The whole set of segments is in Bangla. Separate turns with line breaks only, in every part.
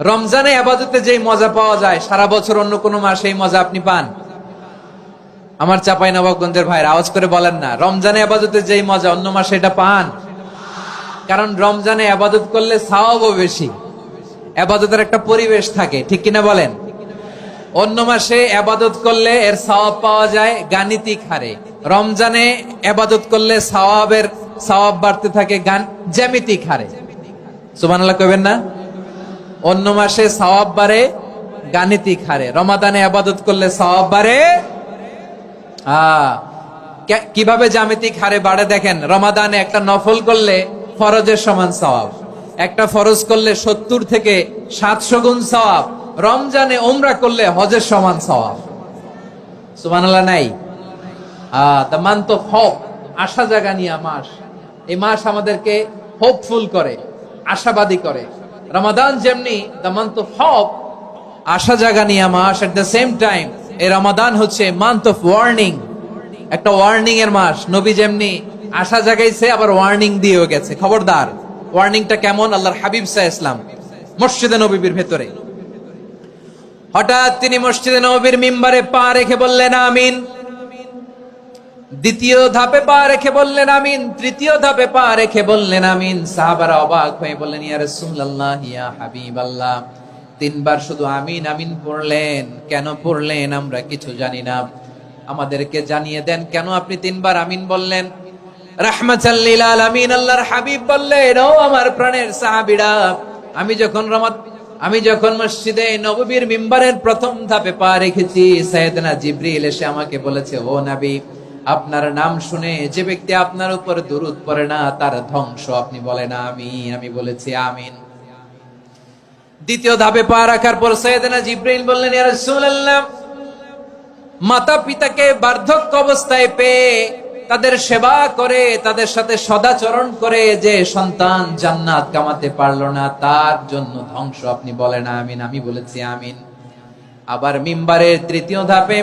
রমজানে ইবাদতে যেই মজা পাওয়া যায় সারা বছর অন্য কোনো মাসে এই মজা আপনি পান? আমার চাঁপাইনবাবগঞ্জের ভাইরা আওয়াজ করে বলেন না, রমজানে ইবাদতে যেই মজা অন্য মাসে এটা পান? কারণ রমজানে ইবাদত করলে সওয়াবও বেশি, ইবাদতের একটা পরিবেশ থাকে, ঠিক কিনা বলেন? অন্য মাসে ইবাদত করলে এর সওয়াব পাওয়া যায় গাণিতিক হারে, রমজানে ইবাদত করলে সওয়াব বাড়তে থাকে জ্যামিতিক হারে। সুবহানাল্লাহ কইবেন না? অন্য মাসে সওয়াব বাড়ে গাণিতিক হারে, রমাদানে ইবাদত করলে সওয়াব বাড়ে কিভাবে জ্যামিতিক হারে বাড়ে দেখেন। রমাদানে একটা নফল করলে ফরজের সমান সওয়াব, একটা ফরজ করলে 70 থেকে 700 গুণ সওয়াব, রমজানে উমরা করলে হজের সমান সওয়াব। সুবহানাল্লাহ নাই? দ্য মান্থ অফ হোপ, আশা জাগানিয়া মাস। এই মাস আমাদেরকে হোপফুল করে, আশাবাদী করে। রমাদান যেমনি দ্য মান্থ অফ হোপ, আশা জাগানিয়া মাস, এট দ্য সেম টাইম এই রমাদান হচ্ছে মান্থ অফ ওয়ার্নিং, একটা ওয়ার্নিং এর মাস। নবী যেমনি আশা জাগাইছে আবার ওয়ার্নিং দিয়েও গেছে, খবরদার। ওয়ার্নিংটা কেমন? আল্লাহর হাবিব সাল্লাল্লাহু আলাইহি ওয়াসাল্লাম মসজিদে নববীর ভেতরে হঠাৎ তিনি মসজিদে নববীর মিম্বারে পা রেখে বললেন আমিন। দ্বিতীয় ধাপে পা রেখে বললেন আমিন, তৃতীয় ধাপে পা রেখে বললেন আমিন। সাহাবারা অবাক হয়ে বললেন ইয়া রাসূলুল্লাহ, ইয়া হাবিবাল্লাহ, 3 বার শুধু আমিন আমিন পড়লেন, কেন পড়লেন আমরা কিছু জানি না, আমাদেরকে জানিয়ে দেন কেন আপনি 3 বার আমিন বললেন। রাহমাতাল লিল আলামিন আল্লাহর হাবিব বললেন, ও আমার প্রাণের সাহাবীরা, আমি যখন মসজিদে নববীর মিম্বারের প্রথম ধাপে পা রেখেছি, সাইয়েদনা জিবরিল এসে আমাকে বলেছে, ও নবী, আপনার নাম শুনে যে ব্যক্তি আপনার উপর দুরূদ পড়ে না তার ধ্বংস আপনি বলেন আমিন। আমি বলেছি আমিন। দ্বিতীয় ধাপে পা রাখার পর সাইয়েদনা জিবরিল বললেন, ইয়া রাসূলুল্লাহ, মাতা পিতাকে বার্ধক্য অবস্থায় পেয়ে তাদের সেবা করে, তাদের সাথে সদাচরণ করে যে সন্তান জান্নাত কামাতে পারলো না তার জন্য ধ্বংস আপনি বলেন আমিন। আমি বলেছি আমিন। আবার মিম্বারের তৃতীয় ধাপে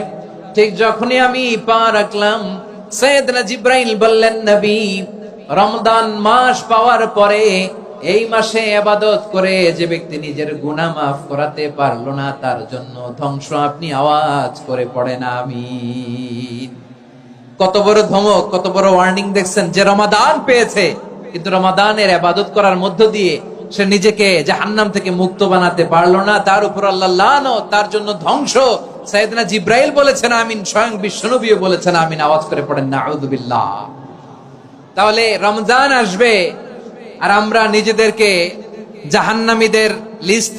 ঠিক যখনই আমি পা রাখলাম, সাইয়েদনা জিবরাইল বললেন, নবী, রমজান মাস পাওয়ার পরে এই মাসে ইবাদত করে যে ব্যক্তি নিজের গুনাহ মাফ করাতে পারলো না তার জন্য ধ্বংস আপনি আওয়াজ করে পড়েন আমিন। কত বড় ধমক, কত বড় ওয়ার্নিং দেখছেন। যে রমাদান পেয়েছে কিন্তু রমাদানের ইবাদত করার মধ্য দিয়ে সে নিজেকে জাহান্নাম থেকে মুক্ত বানাতে পারলো না, তার উপর আল্লাহ লানত, তার জন্য ধ্বংস। সাইয়েদনা জিবরাইল বলেছেন আমিন, স্বয়ং বিশ্বনবীও বলেছেন আমিন। আওয়াজ করে পড়েন নাউযু বিল্লাহ। তাহলে রমজান আসবে আর আমরা নিজেদেরকে জাহান্নামীদের লিস্ট